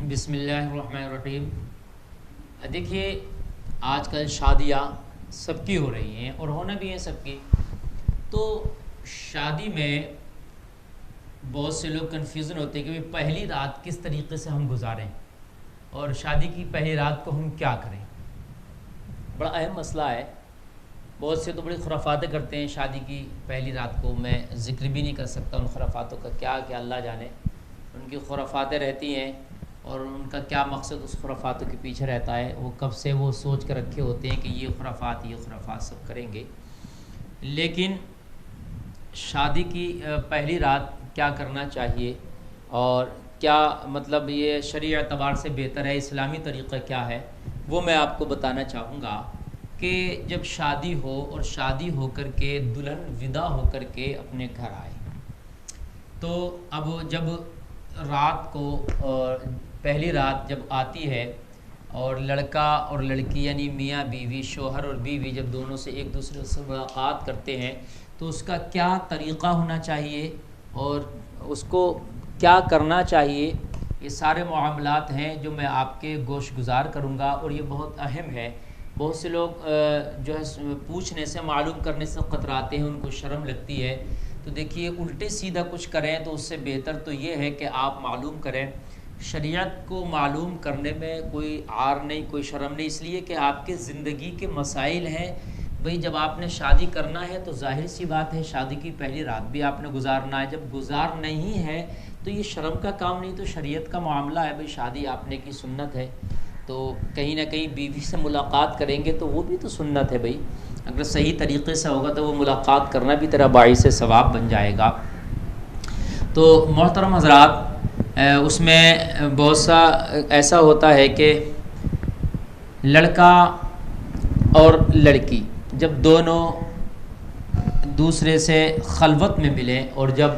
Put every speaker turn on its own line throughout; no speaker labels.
بسم اللہ الرحمن الرحیم۔ دیکھیے آج کل شادیاں سب کی ہو رہی ہیں اور ہونا بھی ہیں سب کی، تو شادی میں بہت سے لوگ کنفیوژن ہوتے ہیں کہ پہلی رات کس طریقے سے ہم گزاریں اور شادی کی پہلی رات کو ہم کیا کریں۔ بڑا اہم مسئلہ ہے۔ بہت سے تو بڑی خرافاتیں کرتے ہیں شادی کی پہلی رات کو، میں ذکر بھی نہیں کر سکتا ان خرافاتوں کا، کیا کہ اللہ جانے ان کی خرافاتیں رہتی ہیں اور ان کا کیا مقصد اس خرافاتوں کے پیچھے رہتا ہے، وہ کب سے وہ سوچ کر رکھے ہوتے ہیں کہ یہ خرافات سب کریں گے۔ لیکن شادی کی پہلی رات کیا کرنا چاہیے اور کیا مطلب یہ شرعی اعتبار سے بہتر ہے، اسلامی طریقہ کیا ہے، وہ میں آپ کو بتانا چاہوں گا کہ جب شادی ہو اور شادی ہو کر کے دلہن ودا ہو کر کے اپنے گھر آئے، تو اب جب رات کو پہلی رات جب آتی ہے اور لڑکا اور لڑکی یعنی میاں بیوی، شوہر اور بیوی جب دونوں سے ایک دوسرے سے ملاقات کرتے ہیں تو اس کا کیا طریقہ ہونا چاہیے اور اس کو کیا کرنا چاہیے، یہ سارے معاملات ہیں جو میں آپ کے گوش گزار کروں گا، اور یہ بہت اہم ہے۔ بہت سے لوگ جو ہے پوچھنے سے، معلوم کرنے سے قطراتے ہیں، ان کو شرم لگتی ہے۔ تو دیکھیے الٹے سیدھا کچھ کریں تو اس سے بہتر تو یہ ہے کہ آپ معلوم کریں۔ شریعت کو معلوم کرنے میں کوئی عار نہیں، کوئی شرم نہیں، اس لیے کہ آپ کے زندگی کے مسائل ہیں۔ بھئی جب آپ نے شادی کرنا ہے تو ظاہر سی بات ہے شادی کی پہلی رات بھی آپ نے گزارنا ہے، جب گزار نہیں ہے تو یہ شرم کا کام نہیں، تو شریعت کا معاملہ ہے۔ بھئی شادی آپ نے کی سنت ہے تو کہیں نہ کہیں بیوی سے ملاقات کریں گے تو وہ بھی تو سنت ہے۔ بھئی اگر صحیح طریقے سے ہوگا تو وہ ملاقات کرنا بھی تیرا باعث ثواب بن جائے گا۔ تو محترم حضرات، اس میں بہت سا ایسا ہوتا ہے کہ لڑکا اور لڑکی جب دونوں دوسرے سے خلوت میں ملیں اور جب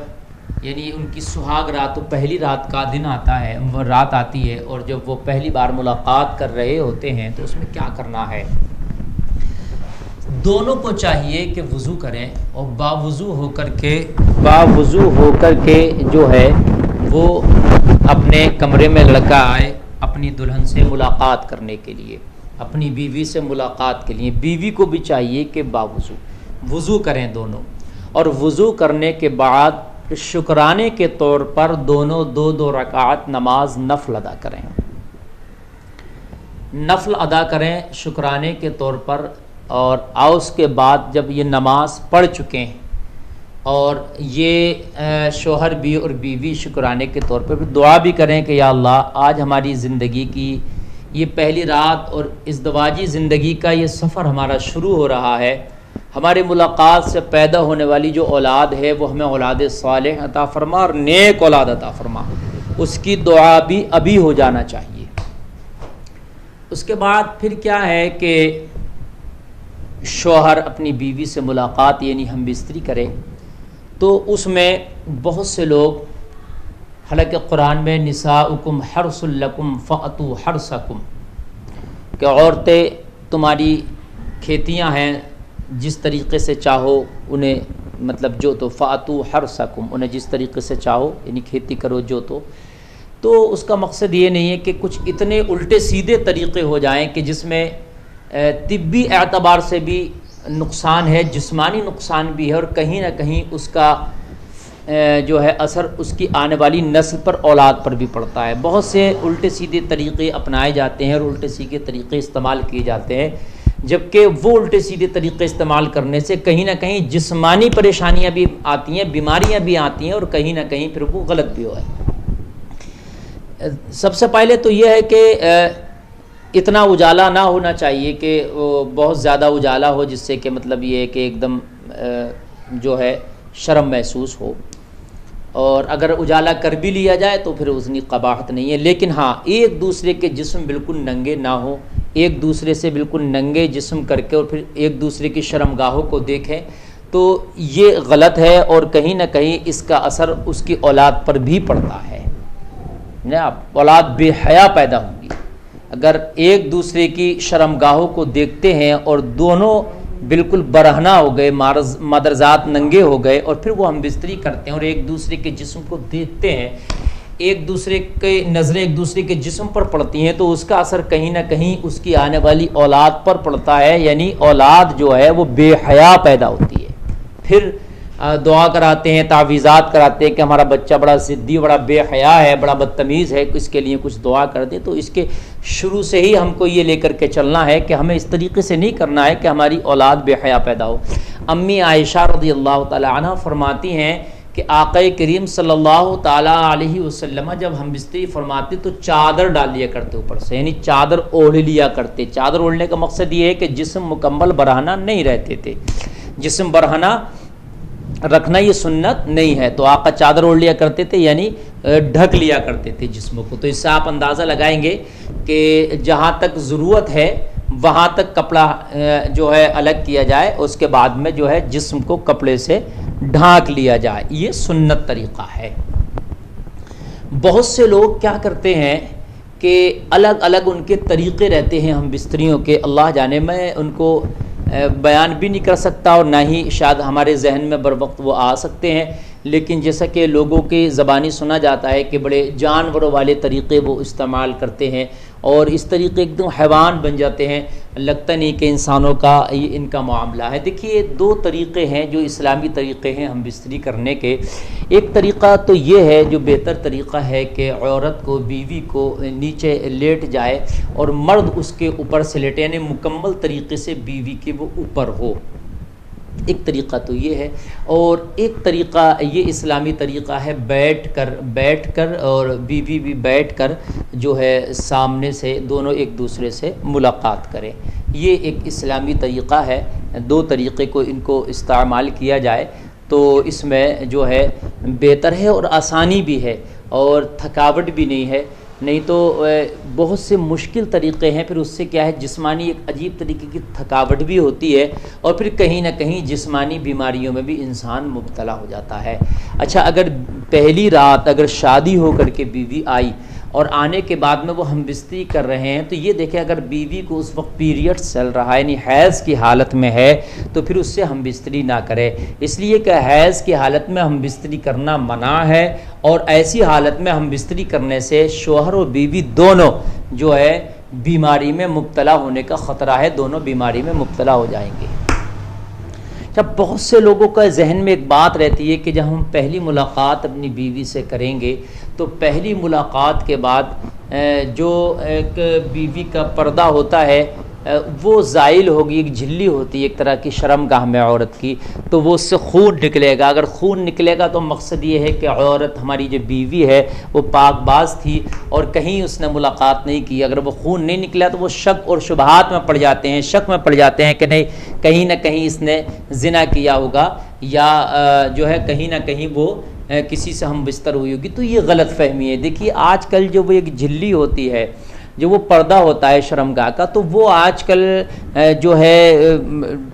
یعنی ان کی سہاگ رات، پہلی رات کا دن آتا ہے، وہ رات آتی ہے اور جب وہ پہلی بار ملاقات کر رہے ہوتے ہیں تو اس میں کیا کرنا ہے۔ دونوں کو چاہیے کہ وضو کریں اور باوضو ہو کر کے جو ہے وہ اپنے کمرے میں لڑکا آئے اپنی دلہن سے ملاقات کرنے کے لیے، اپنی بیوی سے ملاقات کے لیے۔ بیوی کو بھی چاہیے کہ باوضو وضو کریں دونوں، اور وضو کرنے کے بعد شکرانے کے طور پر دونوں دو رکعت نماز نفل ادا کریں، نفل ادا کریں شکرانے کے طور پر۔ اور اس کے بعد جب یہ نماز پڑھ چکے ہیں اور یہ شوہر بھی اور بیوی شکرانے کے طور پر دعا بھی کریں کہ یا اللہ آج ہماری زندگی کی یہ پہلی رات اور ازدواجی زندگی کا یہ سفر ہمارا شروع ہو رہا ہے، ہمارے ملاقات سے پیدا ہونے والی جو اولاد ہے وہ ہمیں اولاد صالح عطا فرما اور نیک اولاد عطا فرما، اس کی دعا بھی ابھی ہو جانا چاہیے۔ اس کے بعد پھر کیا ہے کہ شوہر اپنی بیوی سے ملاقات یعنی ہم بستری کرے، تو اس میں بہت سے لوگ، حالانکہ قرآن میں نساؤکم حرث لکم فأتوا حرثکم، کہ عورتیں تمہاری کھیتیاں ہیں، جس طریقے سے چاہو انہیں مطلب جو تو فأتوا حرثکم، انہیں جس طریقے سے چاہو یعنی کھیتی کرو جو تو اس کا مقصد یہ نہیں ہے کہ کچھ اتنے الٹے سیدھے طریقے ہو جائیں کہ جس میں طبی اعتبار سے بھی نقصان ہے، جسمانی نقصان بھی ہے، اور کہیں نہ کہیں اس کا جو ہے اثر اس کی آنے والی نسل پر، اولاد پر بھی پڑتا ہے۔ بہت سے الٹے سیدھے طریقے اپنائے جاتے ہیں اور الٹے سیدھے طریقے استعمال کیے جاتے ہیں، جبکہ وہ الٹے سیدھے طریقے استعمال کرنے سے کہیں نہ کہیں جسمانی پریشانیاں بھی آتی ہیں، بیماریاں بھی آتی ہیں، اور کہیں نہ کہیں پھر وہ غلط بھی ہے۔ سب سے پہلے تو یہ ہے کہ اتنا اجالا نہ ہونا چاہیے کہ بہت زیادہ اجالا ہو جس سے کہ مطلب یہ ہے کہ ایک دم جو ہے شرم محسوس ہو، اور اگر اجالا کر بھی لیا جائے تو پھر اتنی قباحت نہیں ہے۔ لیکن ہاں ایک دوسرے کے جسم بالکل ننگے نہ ہوں، ایک دوسرے سے بالکل ننگے جسم کر کے اور پھر ایک دوسرے کی شرمگاہوں کو دیکھیں تو یہ غلط ہے، اور کہیں نہ کہیں اس کا اثر اس کی اولاد پر بھی پڑتا ہے۔ اولاد بے حیا پیدا ہوں گی اگر ایک دوسرے کی شرمگاہوں کو دیکھتے ہیں اور دونوں بالکل برہنہ ہو گئے، مادرزاد ننگے ہو گئے، اور پھر وہ ہم بستری کرتے ہیں اور ایک دوسرے کے جسم کو دیکھتے ہیں، ایک دوسرے کے نظریں ایک دوسرے کے جسم پر پڑتی ہیں تو اس کا اثر کہیں نہ کہیں اس کی آنے والی اولاد پر پڑتا ہے، یعنی اولاد جو ہے وہ بے حیا پیدا ہوتی ہے۔ پھر دعا کراتے ہیں، تعویذات کراتے ہیں کہ ہمارا بچہ بڑا ضدی، بڑا بے حیا ہے، بڑا بدتمیز ہے، اس کے لیے کچھ دعا کر دیں۔ تو اس کے شروع سے ہی ہم کو یہ لے کر کے چلنا ہے کہ ہمیں اس طریقے سے نہیں کرنا ہے کہ ہماری اولاد بے حیا پیدا ہو۔ امی عائشہ رضی اللہ تعالی عنہ فرماتی ہیں کہ آقا کریم صلی اللہ تعالیٰ علیہ وسلم جب ہم بستری فرماتے تو چادر ڈال لیا کرتے اوپر سے، یعنی چادر اوڑھ لیا کرتے۔ چادر اوڑھنے کا مقصد یہ ہے کہ جسم مکمل برہنہ نہیں رہتے تھے، جسم برہنہ رکھنا یہ سنت نہیں ہے، تو آقا چادر اوڑھ لیا کرتے تھے، یعنی ڈھک لیا کرتے تھے جسم کو۔ تو اس سے آپ اندازہ لگائیں گے کہ جہاں تک ضرورت ہے وہاں تک کپڑا جو ہے الگ کیا جائے، اس کے بعد میں جو ہے جسم کو کپڑے سے ڈھانک لیا جائے، یہ سنت طریقہ ہے۔ بہت سے لوگ کیا کرتے ہیں کہ الگ الگ ان کے طریقے رہتے ہیں ہم بستریوں کے، اللہ جانے میں ان کو بیان بھی نہیں کر سکتا اور نہ ہی شاید ہمارے ذہن میں بر وقت وہ آ سکتے ہیں، لیکن جیسا کہ لوگوں کی زبانی سنا جاتا ہے کہ بڑے جانوروں والے طریقے وہ استعمال کرتے ہیں اور اس طریقے ایک دم حیوان بن جاتے ہیں، لگتا نہیں کہ انسانوں کا یہ ان کا معاملہ ہے۔ دیکھیے دو طریقے ہیں جو اسلامی طریقے ہیں ہم بستری کرنے کے۔ ایک طریقہ تو یہ ہے جو بہتر طریقہ ہے کہ عورت کو، بیوی کو نیچے لیٹ جائے اور مرد اس کے اوپر سے لیٹے، یعنی مکمل طریقے سے بیوی کے وہ اوپر ہو، ایک طریقہ تو یہ ہے۔ اور ایک طریقہ یہ اسلامی طریقہ ہے بیٹھ کر اور بیوی بھی بیٹھ کر جو ہے سامنے سے دونوں ایک دوسرے سے ملاقات کریں، یہ ایک اسلامی طریقہ ہے۔ دو طریقے کو ان کو استعمال کیا جائے تو اس میں جو ہے بہتر ہے اور آسانی بھی ہے اور تھکاوٹ بھی نہیں ہے، نہیں تو بہت سے مشکل طریقے ہیں، پھر اس سے کیا ہے جسمانی ایک عجیب طریقے کی تھکاوٹ بھی ہوتی ہے اور پھر کہیں نہ کہیں جسمانی بیماریوں میں بھی انسان مبتلا ہو جاتا ہے۔ اچھا، اگر پہلی رات اگر شادی ہو کر کے بیوی آئی اور آنے کے بعد میں وہ ہم بستری کر رہے ہیں تو یہ دیکھیں اگر بیوی کو اس وقت پیریڈ چل رہا ہے، یعنی حیض کی حالت میں ہے، تو پھر اس سے ہم بستری نہ کرے، اس لیے کہ حیض کی حالت میں ہم بستری کرنا منع ہے اور ایسی حالت میں ہم بستری کرنے سے شوہر و بیوی دونوں جو ہے بیماری میں مبتلا ہونے کا خطرہ ہے، دونوں بیماری میں مبتلا ہو جائیں گے۔ جب بہت سے لوگوں کا ذہن میں ایک بات رہتی ہے کہ جب ہم پہلی ملاقات اپنی بیوی سے کریں گے تو پہلی ملاقات کے بعد جو ایک بیوی کا پردہ ہوتا ہے وہ زائل ہوگی، ایک جھلی ہوتی ہے ایک طرح کی شرمگاہ میں عورت کی، تو وہ اس سے خون نکلے گا۔ اگر خون نکلے گا تو مقصد یہ ہے کہ عورت ہماری جو بیوی ہے وہ پاک باز تھی اور کہیں اس نے ملاقات نہیں کی۔ اگر وہ خون نہیں نکلا تو وہ شک اور شبہات میں پڑ جاتے ہیں، شک میں پڑ جاتے ہیں کہ نہیں کہیں نہ کہیں اس نے زنا کیا ہوگا یا جو ہے کہیں نہ کہیں وہ کسی سے ہم بستر ہوئی ہوگی، تو یہ غلط فہمی ہے۔ دیکھیے آج کل جو وہ ایک جھلی ہوتی ہے، جو وہ پردہ ہوتا ہے شرمگاہ کا، تو وہ آج کل جو ہے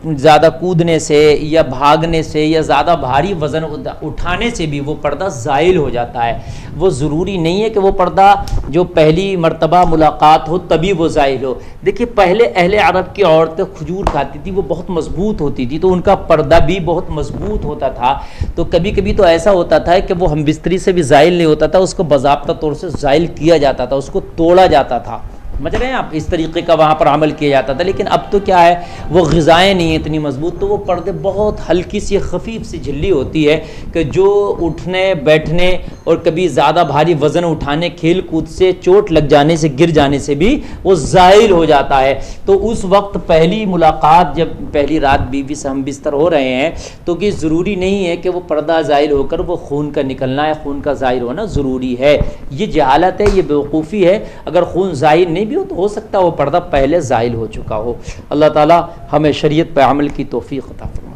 زیادہ کودنے سے یا بھاگنے سے یا زیادہ بھاری وزن اٹھانے سے بھی وہ پردہ زائل ہو جاتا ہے۔ وہ ضروری نہیں ہے کہ وہ پردہ جو پہلی مرتبہ ملاقات ہو تبھی وہ زائل ہو۔ دیکھیے پہلے اہل عرب کی عورتیں کھجور کھاتی تھی، وہ بہت مضبوط ہوتی تھی تو ان کا پردہ بھی بہت مضبوط ہوتا تھا، تو کبھی کبھی تو ایسا ہوتا تھا کہ وہ ہم بستری سے بھی زائل نہیں ہوتا تھا، اس کو باضابطہ طور سے زائل کیا جاتا تھا، اس کو توڑا جاتا تھا، سمجھ رہے ہیں آپ، اس طریقے کا وہاں پر عمل کیا جاتا تھا۔ لیکن اب تو کیا ہے وہ غذائیں نہیں ہیں اتنی مضبوط، تو وہ پردے بہت ہلکی سی خفیف سی جھلی ہوتی ہے کہ جو اٹھنے بیٹھنے اور کبھی زیادہ بھاری وزن اٹھانے کھیل کود سے چوٹ لگ جانے سے گر جانے سے بھی وہ زائل ہو جاتا ہے۔ تو اس وقت پہلی ملاقات جب پہلی رات بیوی سے ہم بستر ہو رہے ہیں تو کہ ضروری نہیں ہے کہ وہ پردہ زائل ہو کر وہ خون کا نکلنا ہے، خون کا ظاہر ہونا ضروری ہے، یہ جہالت ہے، یہ بیوقوفی ہے۔ اگر خون ظاہر نہیں بھی ہو تو ہو سکتا ہے وہ پردہ پہلے زائل ہو چکا ہو۔ اللہ تعالی ہمیں شریعت پہ عمل کی توفیق عطا فرمائے۔